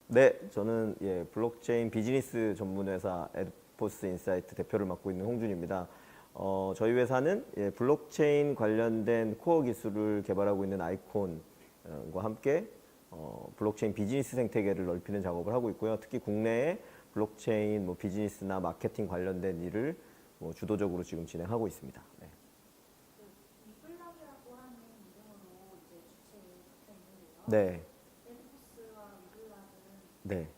네, 저는 블록체인 비즈니스 전문 회사 에드포스 인사이트 대표를 맡고 있는 홍준입니다. 저희 회사는 블록체인 관련된 코어 기술을 개발하고 있는 아이콘과 함께 블록체인 비즈니스 생태계를 넓히는 작업을 하고 있고요. 특히 국내에 블록체인 비즈니스나 마케팅 관련된 일을 주도적으로 지금 진행하고 있습니다. 네. 위블락이라고 하는 이름으로 이제 주체에 적혀 있는데요. 네. 에드포스와 위블락은 네.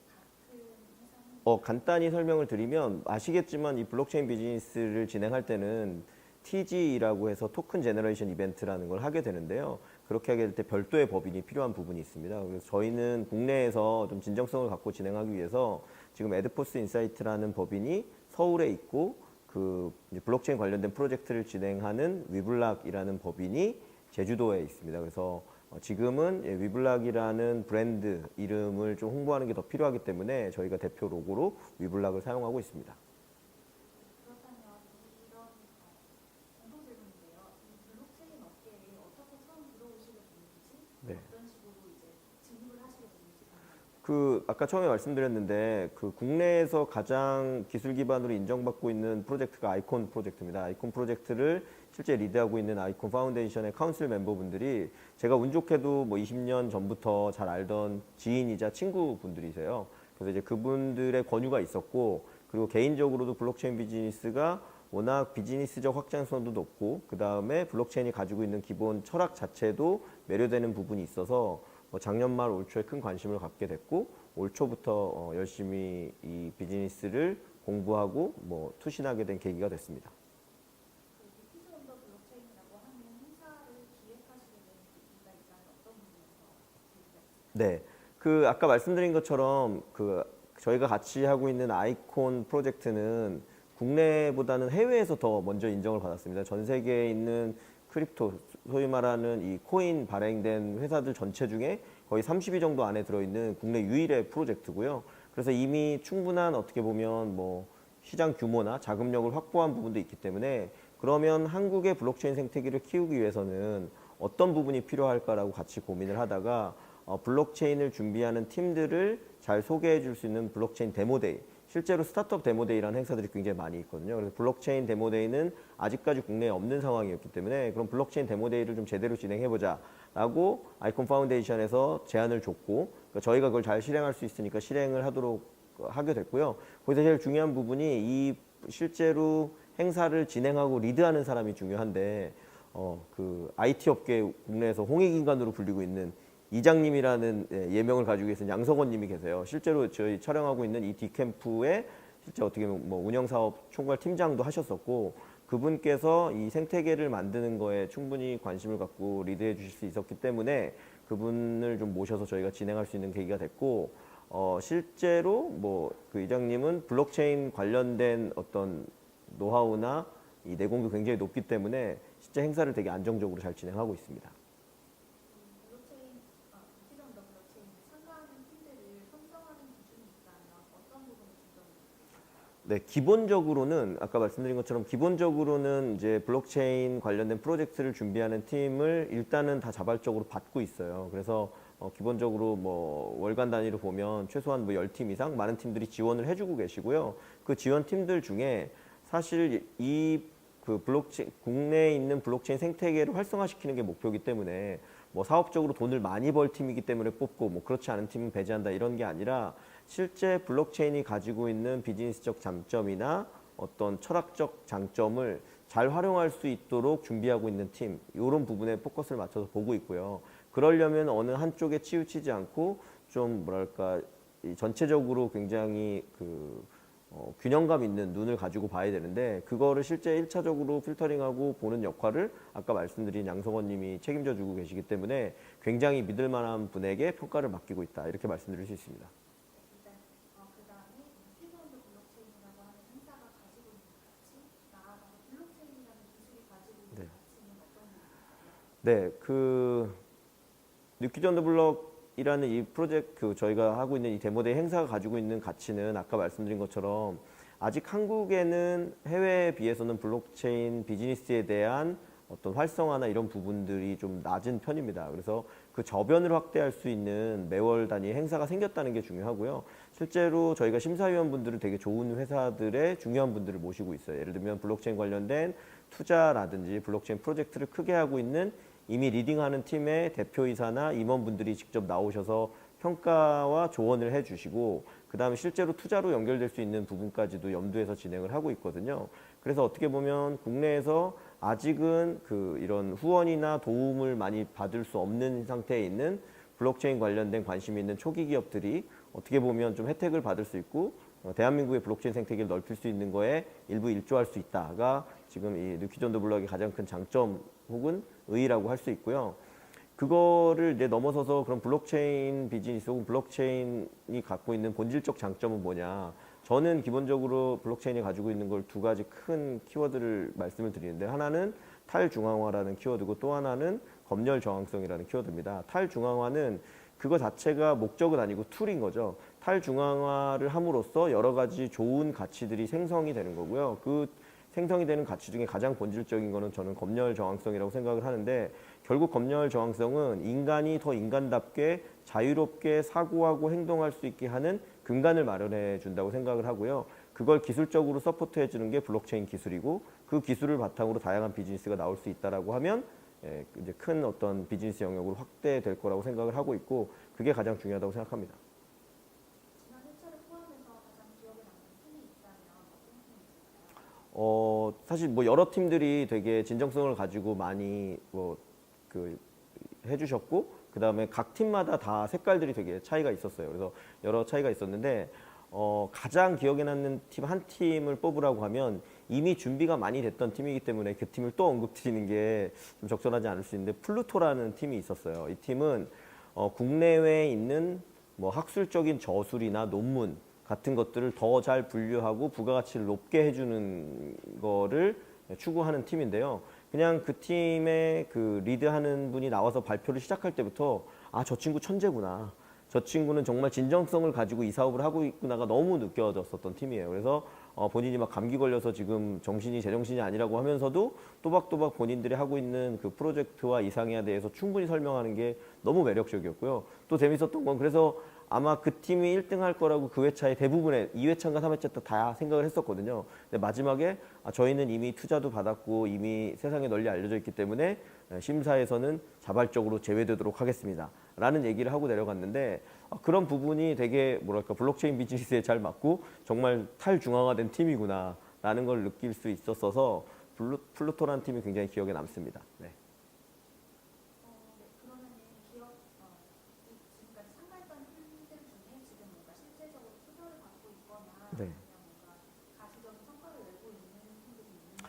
같은 회사인가요? 간단히 설명을 드리면 아시겠지만 이 블록체인 비즈니스를 진행할 때는 TG라고 해서 토큰 제너레이션 이벤트라는 걸 하게 되는데요. 그렇게 하게 될 때 별도의 법인이 필요한 부분이 있습니다. 그래서 저희는 국내에서 좀 진정성을 갖고 진행하기 위해서 지금 에드포스 인사이트라는 법인이 서울에 있고 그 블록체인 관련된 프로젝트를 진행하는 위블락이라는 법인이 제주도에 있습니다. 그래서 지금은 위블락이라는 브랜드 이름을 좀 홍보하는 게 더 필요하기 때문에 저희가 대표 로고로 위블락을 사용하고 있습니다. 그렇다면 이런 공통 질문인데요. 이 블록체인 업계에 어떻게 처음 들어오시게 됐는지, 네. 어떤 식으로 이제 진입을 하시게 됐는지 궁금합니다. 아까 처음에 말씀드렸는데 국내에서 가장 기술 기반으로 인정받고 있는 프로젝트가 아이콘 프로젝트입니다. 아이콘 프로젝트를 실제 리드하고 있는 아이콘 파운데이션의 카운슬 멤버분들이 제가 운 좋게도 20년 전부터 잘 알던 지인이자 친구분들이세요. 그래서 이제 그분들의 권유가 있었고, 그리고 개인적으로도 블록체인 비즈니스가 워낙 비즈니스적 확장성도 높고, 그 다음에 블록체인이 가지고 있는 기본 철학 자체도 매료되는 부분이 있어서 작년 말 올 초에 큰 관심을 갖게 됐고, 올 초부터 열심히 이 비즈니스를 공부하고 투신하게 된 계기가 됐습니다. 그 뉴키즈 온더 블록체인이라고 하는 행사를 기획하시게 된 계기가 있다면 어떤 부분에서 계기가 있을까요? 네, 아까 말씀드린 것처럼 저희가 같이 하고 있는 아이콘 프로젝트는 국내보다는 해외에서 더 먼저 인정을 받았습니다. 전 세계에 있는 크립토, 소위 말하는 이 코인 발행된 회사들 전체 중에 거의 30위 정도 안에 들어있는 국내 유일의 프로젝트고요. 그래서 이미 충분한 어떻게 보면 시장 규모나 자금력을 확보한 부분도 있기 때문에, 그러면 한국의 블록체인 생태계를 키우기 위해서는 어떤 부분이 필요할까라고 같이 고민을 하다가 블록체인을 준비하는 팀들을 잘 소개해 줄 수 있는 블록체인 데모데이, 실제로 스타트업 데모데이라는 행사들이 굉장히 많이 있거든요. 그래서 블록체인 데모데이는 아직까지 국내에 없는 상황이었기 때문에 그럼 블록체인 데모데이를 좀 제대로 진행해보자 라고 아이콘 파운데이션에서 제안을 줬고, 그러니까 저희가 그걸 잘 실행할 수 있으니까 실행을 하게 됐고요. 거기서 제일 중요한 부분이 이 실제로 행사를 진행하고 리드하는 사람이 중요한데, IT 업계 국내에서 홍익인간으로 불리고 있는 이장님이라는 예명을 가지고 계신 양석원 님이 계세요. 실제로 저희 촬영하고 있는 이 디캠프의 실제 어떻게 보면 운영사업 총괄 팀장도 하셨었고, 그분께서 이 생태계를 만드는 거에 충분히 관심을 갖고 리드해 주실 수 있었기 때문에 그분을 좀 모셔서 저희가 진행할 수 있는 계기가 됐고, 실제로 그 이장님은 블록체인 관련된 어떤 노하우나 이 내공도 굉장히 높기 때문에 실제 행사를 되게 안정적으로 잘 진행하고 있습니다. 뉴키즈 온더 블록체인에 참가하는 팀들을 선정하는 기준이 있다면 어떤 부분에 중점을 두세요? 네, 기본적으로는 아까 말씀드린 것처럼 기본적으로는 이제 블록체인 관련된 프로젝트를 준비하는 팀을 일단은 다 자발적으로 받고 있어요. 그래서 기본적으로 월간 단위로 보면 최소한 10팀 이상 많은 팀들이 지원을 해주고 계시고요. 그 지원 팀들 중에 사실 블록체인, 국내에 있는 블록체인 생태계를 활성화시키는 게 목표이기 때문에 사업적으로 돈을 많이 벌 팀이기 때문에 뽑고 그렇지 않은 팀은 배제한다 이런 게 아니라, 실제 블록체인이 가지고 있는 비즈니스적 장점이나 어떤 철학적 장점을 잘 활용할 수 있도록 준비하고 있는 팀, 이런 부분에 포커스를 맞춰서 보고 있고요. 그러려면 어느 한쪽에 치우치지 않고 좀 전체적으로 굉장히 균형감 있는 눈을 가지고 봐야 되는데, 그거를 실제 1차적으로 필터링하고 보는 역할을 아까 말씀드린 양성원 님이 책임져 주고 계시기 때문에 굉장히 믿을 만한 분에게 평가를 맡기고 있다, 이렇게 말씀드릴 수 있습니다. 일단 그다음에 뉴키즈 온더 블록체인이라고 하는 행사가 가지고 있는 가치, 나아가서 블록체인이라는 기술이 가지고 있는 네. 가치는 어떤 부분일까요? 네, 뉴키즈 온더 블록이라는 이 프로젝트, 저희가 하고 있는 이 데모데이 행사가 가지고 있는 가치는 아까 말씀드린 것처럼 아직 한국에는 해외에 비해서는 블록체인 비즈니스에 대한 어떤 활성화나 이런 부분들이 좀 낮은 편입니다. 그래서 그 저변을 확대할 수 있는 매월 단위 행사가 생겼다는 게 중요하고요. 실제로 저희가 심사위원분들은 되게 좋은 회사들의 중요한 분들을 모시고 있어요. 예를 들면 블록체인 관련된 투자라든지 블록체인 프로젝트를 크게 하고 있는 이미 리딩하는 팀의 대표이사나 임원분들이 직접 나오셔서 평가와 조언을 해주시고, 그 다음에 실제로 투자로 연결될 수 있는 부분까지도 염두에서 진행을 하고 있거든요. 그래서 어떻게 보면 국내에서 아직은 이런 후원이나 도움을 많이 받을 수 없는 상태에 있는 블록체인 관련된 관심이 있는 초기 기업들이 어떻게 보면 좀 혜택을 받을 수 있고, 대한민국의 블록체인 생태계를 넓힐 수 있는 거에 일부 일조할 수 있다가 지금 이 뉴키존더 블록의 가장 큰 장점 혹은 의의라고 할 수 있고요. 그거를 이제 넘어서서 그런 블록체인 비즈니스 혹은 블록체인이 갖고 있는 본질적 장점은 뭐냐. 저는 기본적으로 블록체인이 가지고 있는 걸 두 가지 큰 키워드를 말씀을 드리는데, 하나는 탈중앙화라는 키워드고 또 하나는 검열 저항성이라는 키워드입니다. 탈중앙화는 그거 자체가 목적은 아니고 툴인 거죠. 탈중앙화를 함으로써 여러 가지 좋은 가치들이 생성이 되는 거고요. 그 생성이 되는 가치 중에 가장 본질적인 거는 저는 검열 저항성이라고 생각을 하는데, 결국 검열 저항성은 인간이 더 인간답게 자유롭게 사고하고 행동할 수 있게 하는 근간을 마련해 준다고 생각을 하고요. 그걸 기술적으로 서포트해 주는 게 블록체인 기술이고, 그 기술을 바탕으로 다양한 비즈니스가 나올 수 있다라고 하면 이제 큰 어떤 비즈니스 영역으로 확대될 거라고 생각을 하고 있고, 그게 가장 중요하다고 생각합니다. 지난 회차를 포함해서 가장 기억에 남는 팀이 있다면 어떤 팀이 있을까요? 사실 뭐 여러 팀들이 되게 진정성을 가지고 많이 해주셨고, 그 다음에 각 팀마다 다 색깔들이 되게 차이가 있었어요. 그래서 여러 차이가 있었는데, 가장 기억에 남는 팀 한 팀을 뽑으라고 하면 이미 준비가 많이 됐던 팀이기 때문에 그 팀을 또 언급드리는 게 좀 적절하지 않을 수 있는데, 플루토라는 팀이 있었어요. 이 팀은 국내외에 있는 뭐 학술적인 저술이나 논문 같은 것들을 더 잘 분류하고 부가가치를 높게 해주는 거를 추구하는 팀인데요. 그냥 그 팀의 그 리드하는 분이 나와서 발표를 시작할 때부터 저 친구 천재구나. 저 친구는 정말 진정성을 가지고 이 사업을 하고 있구나가 너무 느껴졌었던 팀이에요. 그래서 본인이 막 감기 걸려서 지금 제정신이 아니라고 하면서도 또박또박 본인들이 하고 있는 그 프로젝트와 이상에 대해서 충분히 설명하는 게 너무 매력적이었고요. 또 재밌었던 건, 그래서 아마 그 팀이 1등 할 거라고 그 회차의 대부분의 2회차인가 3회차 때 다 생각을 했었거든요. 근데 마지막에 저희는 이미 투자도 받았고 이미 세상에 널리 알려져 있기 때문에 심사에서는 자발적으로 제외되도록 하겠습니다 라는 얘기를 하고 내려갔는데, 그런 부분이 되게 뭐랄까 블록체인 비즈니스에 잘 맞고 정말 탈중앙화된 팀이구나 라는 걸 느낄 수 있었어서 플루토라는 팀이 굉장히 기억에 남습니다. 네. 네, 그러면은 지금까지 참가했던 팀들 중에 지금 뭔가 실제적으로 투자를 받고 있거나 네. 아니면 뭔가 가시적인 성과를 내고 있는 팀들이 있는지.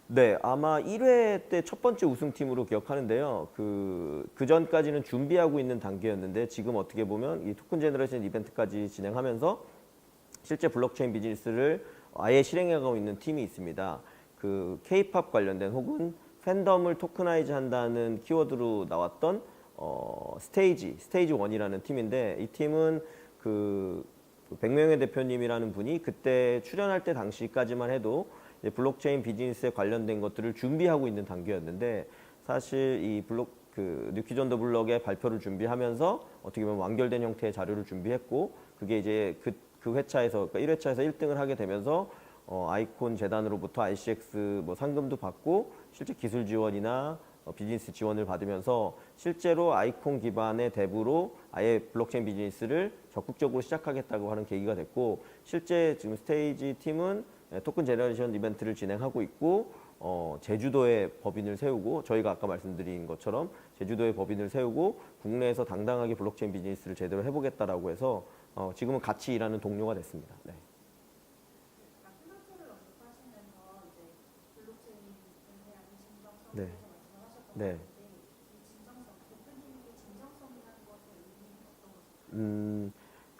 네, 아마 1회 때 첫 번째 우승팀으로 기억하는데요. 그 전까지는 준비하고 있는 단계였는데, 지금 어떻게 보면 이 토큰 제너레이션 이벤트까지 진행하면서 실제 블록체인 비즈니스를 아예 실행해가고 있는 팀이 있습니다. 그 K-팝 관련된 혹은 팬덤을 토크나이즈 한다는 키워드로 나왔던 스테이지 1이라는 팀인데, 이 팀은 그 백명의 대표님이라는 분이 그때 출연할 때 당시까지만 해도 블록체인 비즈니스에 관련된 것들을 준비하고 있는 단계였는데, 사실 이 뉴키존더 블록의 발표를 준비하면서 어떻게 보면 완결된 형태의 자료를 준비했고, 그게 이제 그 회차에서, 그러니까 1회차에서 1등을 하게 되면서 아이콘 재단으로부터 ICX 뭐 상금도 받고 실제 기술 지원이나 비즈니스 지원을 받으면서 실제로 아이콘 기반의 dev으로 아예 블록체인 비즈니스를 적극적으로 시작하겠다고 하는 계기가 됐고, 실제 지금 스테이지 팀은 토큰 제너레이션 이벤트를 진행하고 있고, 제주도에 법인을 세우고, 저희가 아까 말씀드린 것처럼 제주도에 법인을 세우고 국내에서 당당하게 블록체인 비즈니스를 제대로 해보겠다라고 해서 지금은 같이 일하는 동료가 됐습니다. 네. 플루토를 언급하시면서 이제 블록체인에 대한 진정성에 네. 대해서 말씀하셨던 네. 건데, 이 진정성, 대표님에게 진정성이라는 것의 의미는 어떤 것일까요?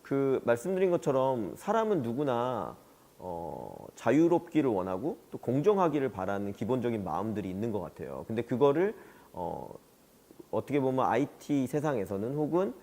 그 말씀드린 것처럼 사람은 누구나 자유롭기를 원하고 또 공정하기를 바라는 기본적인 마음들이 있는 것 같아요. 근데 그거를 어떻게 보면 IT 세상에서는 혹은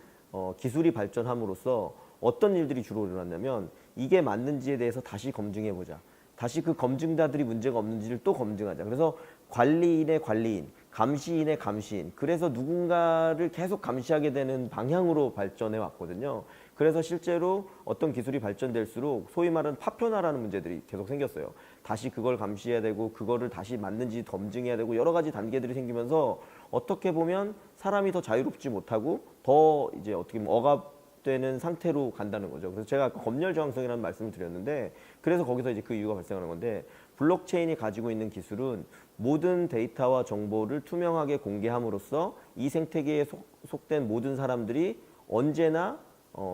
기술이 발전함으로써 어떤 일들이 주로 일어났냐면, 이게 맞는지에 대해서 다시 검증해보자. 다시 그 검증자들이 문제가 없는지를 또 검증하자. 그래서 관리인의 관리인, 감시인의 감시인. 그래서 누군가를 계속 감시하게 되는 방향으로 발전해 왔거든요. 그래서 실제로 어떤 기술이 발전될수록 소위 말하는 파편화라는 문제들이 계속 생겼어요. 다시 그걸 감시해야 되고 그거를 다시 맞는지 검증해야 되고 여러 가지 단계들이 생기면서 어떻게 보면 사람이 더 자유롭지 못하고 더 이제 어떻게 보면 억압되는 상태로 간다는 거죠. 그래서 제가 아까 검열 저항성이라는 말씀을 드렸는데 그래서 거기서 이제 그 이유가 발생하는 건데 블록체인이 가지고 있는 기술은 모든 데이터와 정보를 투명하게 공개함으로써 이 생태계에 속된 모든 사람들이 언제나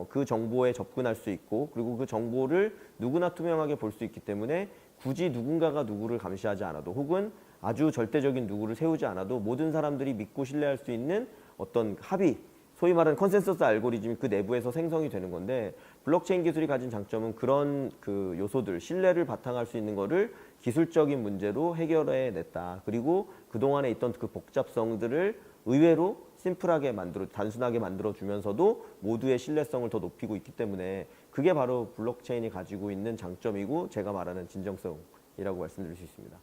그 정보에 접근할 수 있고 그리고 그 정보를 누구나 투명하게 볼 수 있기 때문에 굳이 누군가가 누구를 감시하지 않아도 혹은 아주 절대적인 누구를 세우지 않아도 모든 사람들이 믿고 신뢰할 수 있는 어떤 합의, 소위 말하는 컨센서스 알고리즘이 그 내부에서 생성이 되는 건데 블록체인 기술이 가진 장점은 그런 그 요소들, 신뢰를 바탕할 수 있는 거를 기술적인 문제로 해결해 냈다. 그리고 그동안에 있던 그 복잡성들을 의외로 심플하게 단순하게 만들어 주면서도 모두의 신뢰성을 더 높이고 있기 때문에 그게 바로 블록체인이 가지고 있는 장점이고 제가 말하는 진정성이라고 말씀드릴 수 있습니다.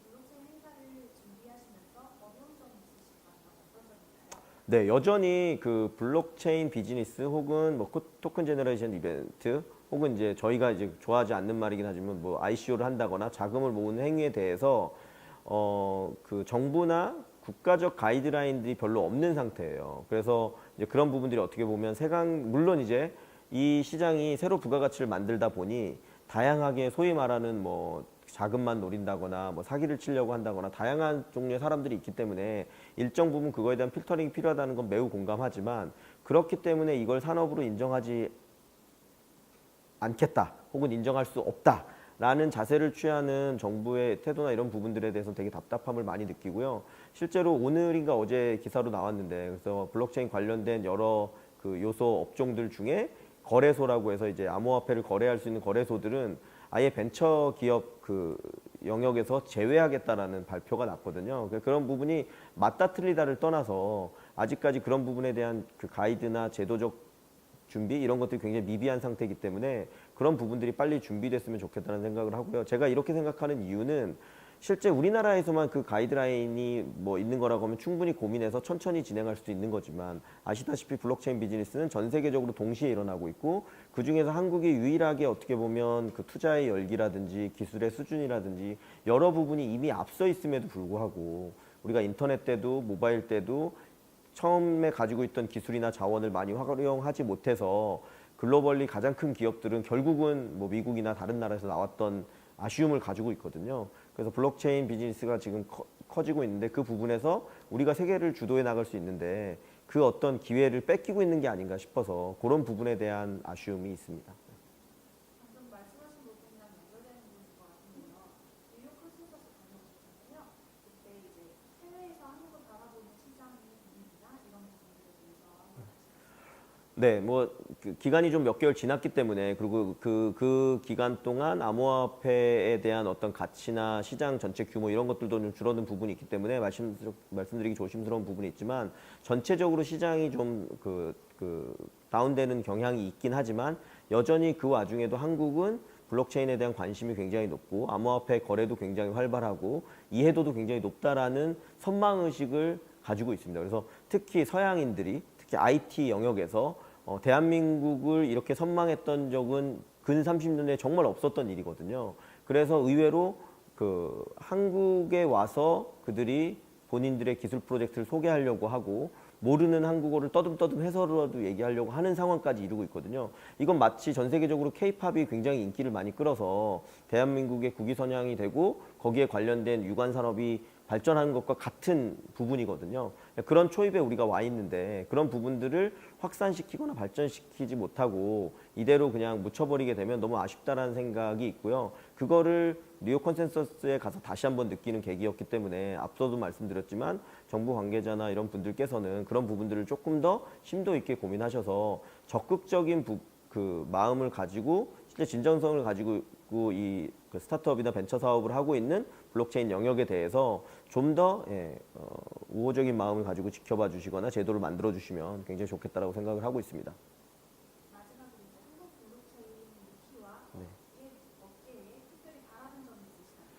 블록체인 행사를 준비하시면서 어려운 점이 있으실까요? 어떤 점인가요? 네, 여전히 그 블록체인 비즈니스 혹은 뭐 토큰 제너레이션 이벤트 혹은 이제 저희가 이제 좋아하지 않는 말이긴 하지만 뭐 ICO를 한다거나 자금을 모으는 행위에 대해서 그 정부나 국가적 가이드라인들이 별로 없는 상태예요. 그래서 이제 그런 부분들이 어떻게 보면 물론 이제 이 시장이 새로 부가가치를 만들다 보니 다양하게 소위 말하는 뭐 자금만 노린다거나 뭐 사기를 치려고 한다거나 다양한 종류의 사람들이 있기 때문에 일정 부분 그거에 대한 필터링이 필요하다는 건 매우 공감하지만 그렇기 때문에 이걸 산업으로 인정하지 않겠다 혹은 인정할 수 없다라는 자세를 취하는 정부의 태도나 이런 부분들에 대해서 되게 답답함을 많이 느끼고요. 실제로 오늘인가 어제 기사로 나왔는데 그래서 블록체인 관련된 여러 그 요소 업종들 중에 거래소라고 해서 이제 암호화폐를 거래할 수 있는 거래소들은 아예 벤처 기업 그 영역에서 제외하겠다라는 발표가 났거든요. 그런 부분이 맞다 틀리다를 떠나서 아직까지 그런 부분에 대한 그 가이드나 제도적 준비 이런 것들이 굉장히 미비한 상태이기 때문에 그런 부분들이 빨리 준비됐으면 좋겠다는 생각을 하고요. 제가 이렇게 생각하는 이유는 실제 우리나라에서만 그 가이드라인이 뭐 있는 거라고 하면 충분히 고민해서 천천히 진행할 수도 있는 거지만 아시다시피 블록체인 비즈니스는 전 세계적으로 동시에 일어나고 있고 그중에서 한국이 유일하게 어떻게 보면 그 투자의 열기라든지 기술의 수준이라든지 여러 부분이 이미 앞서 있음에도 불구하고 우리가 인터넷 때도 모바일 때도 처음에 가지고 있던 기술이나 자원을 많이 활용하지 못해서 글로벌리 가장 큰 기업들은 결국은 뭐 미국이나 다른 나라에서 나왔던 아쉬움을 가지고 있거든요. 그래서 블록체인 비즈니스가 지금 커지고 있는데 그 부분에서 우리가 세계를 주도해 나갈 수 있는데 그 어떤 기회를 뺏기고 있는 게 아닌가 싶어서 그런 부분에 대한 아쉬움이 있습니다. 방금 말씀하신 부분이랑 연결되는 부분인 것 같은데요. 뉴욕 컨센서스 다녀오셨잖아요. 그때 이제 해외에서 한국을 바라보는 시장의 분위기나 이런 부분들에 대해서 한번 말씀해 주세요. 네, 뭐 그 기간이 좀 몇 개월 지났기 때문에 그리고 그 기간 동안 암호화폐에 대한 어떤 가치나 시장 전체 규모 이런 것들도 좀 줄어든 부분이 있기 때문에 말씀드리기 조심스러운 부분이 있지만 전체적으로 시장이 좀 다운되는 경향이 있긴 하지만 여전히 그 와중에도 한국은 블록체인에 대한 관심이 굉장히 높고 암호화폐 거래도 굉장히 활발하고 이해도도 굉장히 높다라는 선망의식을 가지고 있습니다. 그래서 특히 서양인들이 특히 IT 영역에서 대한민국을 이렇게 선망했던 적은 근 30년에 정말 없었던 일이거든요. 그래서 의외로 그 한국에 와서 그들이 본인들의 기술 프로젝트를 소개하려고 하고 모르는 한국어를 떠듬떠듬 해서라도 얘기하려고 하는 상황까지 이루고 있거든요. 이건 마치 전 세계적으로 케이팝이 굉장히 인기를 많이 끌어서 대한민국의 국위 선양이 되고 거기에 관련된 유관 산업이 발전하는 것과 같은 부분이거든요. 그런 초입에 우리가 와 있는데 그런 부분들을 확산시키거나 발전시키지 못하고 이대로 그냥 묻혀버리게 되면 너무 아쉽다라는 생각이 있고요. 그거를 뉴욕 컨센서스에 가서 다시 한번 느끼는 계기였기 때문에 앞서도 말씀드렸지만 정부 관계자나 이런 분들께서는 그런 부분들을 조금 더 심도 있게 고민하셔서 적극적인 그 마음을 가지고 실제 진정성을 가지고 이 그 스타트업이나 벤처 사업을 하고 있는 블록체인 영역에 대해서 좀 더 우호적인 마음을 가지고 지켜봐 주시거나 제도를 만들어 주시면 굉장히 좋겠다라고 생각을 하고 있습니다. 마지막으로 이제 한국 블록체인 위키와 네. 업계에 특별히 바라는 점이 있으시다면?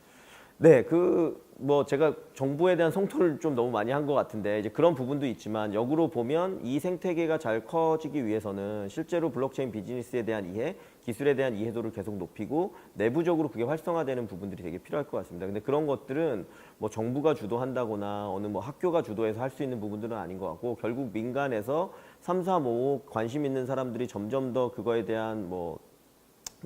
네, 그 뭐 제가 정부에 대한 성토를 좀 너무 많이 한 것 같은데 이제 그런 부분도 있지만 역으로 보면 이 생태계가 잘 커지기 위해서는 실제로 블록체인 비즈니스에 대한 이해, 기술에 대한 이해도를 계속 높이고 내부적으로 그게 활성화되는 부분들이 되게 필요할 것 같습니다. 근데 그런 것들은 뭐 정부가 주도한다거나 어느 뭐 학교가 주도해서 할 수 있는 부분들은 아닌 것 같고 결국 민간에서 3, 4, 5 관심 있는 사람들이 점점 더 그거에 대한 뭐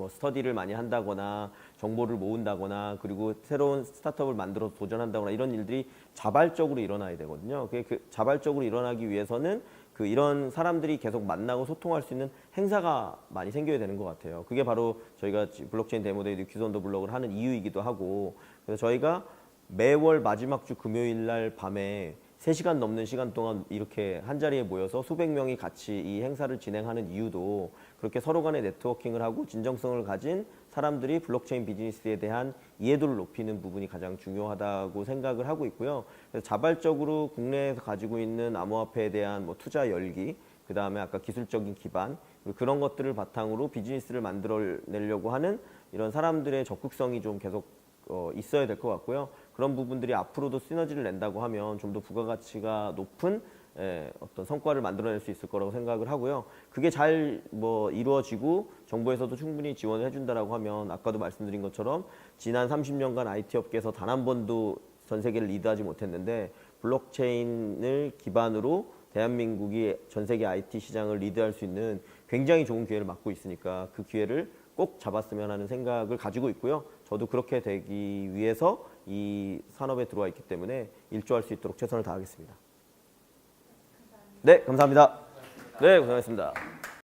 스터디를 많이 한다거나 정보를 모은다거나 그리고 새로운 스타트업을 만들어서 도전한다거나 이런 일들이 자발적으로 일어나야 되거든요. 그 자발적으로 일어나기 위해서는 그 이런 사람들이 계속 만나고 소통할 수 있는 행사가 많이 생겨야 되는 것 같아요. 그게 바로 저희가 블록체인 데모데이 뉴키즈 온 더 블록을 하는 이유이기도 하고 그래서 저희가 매월 마지막 주 금요일 날 밤에 3시간 넘는 시간 동안 이렇게 한자리에 모여서 수백 명이 같이 이 행사를 진행하는 이유도 그렇게 서로 간에 네트워킹을 하고 진정성을 가진 사람들이 블록체인 비즈니스에 대한 이해도를 높이는 부분이 가장 중요하다고 생각을 하고 있고요. 그래서 자발적으로 국내에서 가지고 있는 암호화폐에 대한 뭐 투자 열기, 그 다음에 아까 기술적인 기반, 그런 것들을 바탕으로 비즈니스를 만들어내려고 하는 이런 사람들의 적극성이 좀 계속 있어야 될 것 같고요. 그런 부분들이 앞으로도 시너지를 낸다고 하면 좀 더 부가가치가 높은 어떤 성과를 만들어낼 수 있을 거라고 생각을 하고요. 그게 잘 뭐 이루어지고 정부에서도 충분히 지원을 해준다라고 하면 아까도 말씀드린 것처럼 지난 30년간 IT 업계에서 단 한 번도 전 세계를 리드하지 못했는데 블록체인을 기반으로 대한민국이 전 세계 IT 시장을 리드할 수 있는 굉장히 좋은 기회를 맞고 있으니까 그 기회를 꼭 잡았으면 하는 생각을 가지고 있고요. 저도 그렇게 되기 위해서 이 산업에 들어와 있기 때문에 일조할 수 있도록 최선을 다하겠습니다. 네, 감사합니다. 네, 고생하셨습니다.